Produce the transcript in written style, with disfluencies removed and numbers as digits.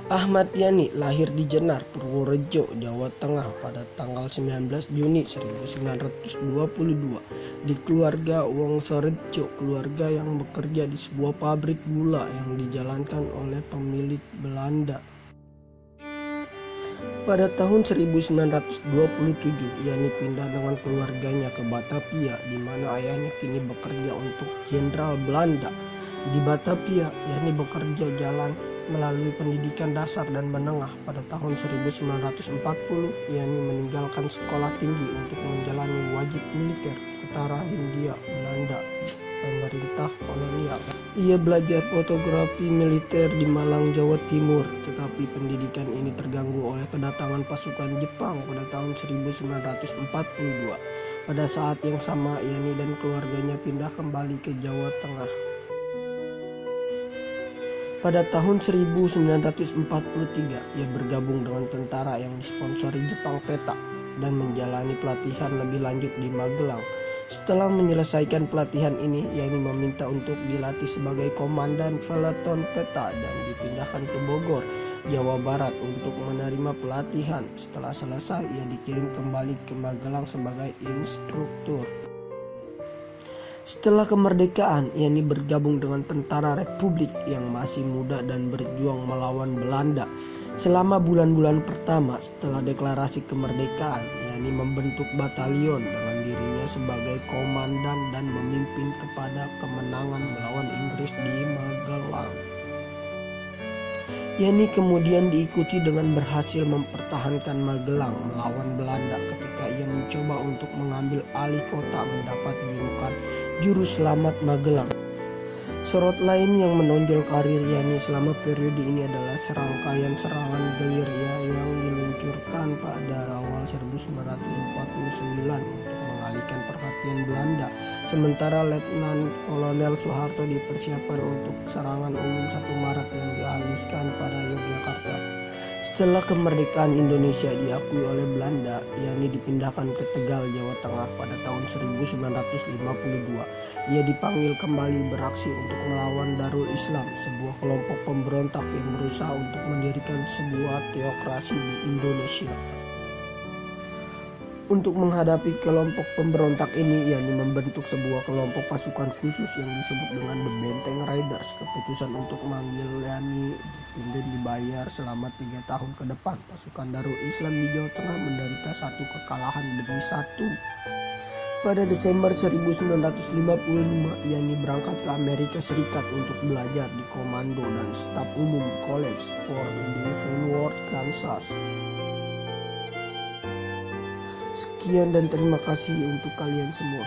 Ahmad Yani lahir di Jenar, Purworejo, Jawa Tengah pada tanggal 19 Juni 1922 di keluarga Wongsorejo, keluarga yang bekerja di sebuah pabrik gula yang dijalankan oleh pemilik Belanda. Pada tahun 1927, Yani pindah dengan keluarganya ke Batavia, di mana ayahnya kini bekerja untuk Jenderal Belanda. Di Batavia, Yani bekerja jalan melalui pendidikan dasar dan menengah. Pada tahun 1940, Yani meninggalkan sekolah tinggi untuk menjalani wajib militer Utara Hindia Belanda, pemerintah kolonial. Ia belajar fotografi militer di Malang, Jawa Timur, tetapi pendidikan ini terganggu oleh kedatangan pasukan Jepang pada tahun 1942. Pada saat yang sama, Yani dan keluarganya pindah kembali ke Jawa Tengah. Pada tahun 1943, ia bergabung dengan tentara yang disponsori Jepang PETA dan menjalani pelatihan lebih lanjut di Magelang. Setelah menyelesaikan pelatihan ini, Yani meminta untuk dilatih sebagai komandan peleton PETA dan dipindahkan ke Bogor, Jawa Barat untuk menerima pelatihan. Setelah selesai, ia dikirim kembali ke Magelang sebagai instruktur. Setelah kemerdekaan, Yani bergabung dengan Tentara Republik yang masih muda dan berjuang melawan Belanda. Selama bulan-bulan pertama setelah deklarasi kemerdekaan, Yani membentuk batalion dengan dirinya sebagai komandan dan memimpin kepada kemenangan melawan Inggris di Magelang. Yani kemudian diikuti dengan berhasil mempertahankan Magelang melawan Belanda ketika ia mencoba untuk mengambil alih kota mendapat julukan Juru Selamat Magelang. Sorot lain yang menonjol karir Yani selama periode ini adalah serangkaian serangan gerilya yang diluncurkan pada awal 1949 untuk mengalihkan perhatian Belanda, sementara Letnan Kolonel Soeharto dipersiapkan untuk serangan umum 1 Maret yang dialihkan pada Yogyakarta. Setelah kemerdekaan Indonesia diakui oleh Belanda, Yani dipindahkan ke Tegal, Jawa Tengah pada tahun 1952. Ia dipanggil kembali beraksi untuk melawan Darul Islam, sebuah kelompok pemberontak yang berusaha untuk mendirikan sebuah teokrasi di Indonesia. Untuk menghadapi kelompok pemberontak ini, Yani membentuk sebuah kelompok pasukan khusus yang disebut dengan The Benteng Riders. Keputusan untuk memanggil Yani dan dibayar selama 3 tahun ke depan. Pasukan Darul Islam di Jawa Tengah menderita satu kekalahan demi satu. Pada Desember 1955, Yani berangkat ke Amerika Serikat untuk belajar di Komando dan Staf Umum College for Leavenworth, Kansas. Sekian dan terima kasih untuk kalian semua.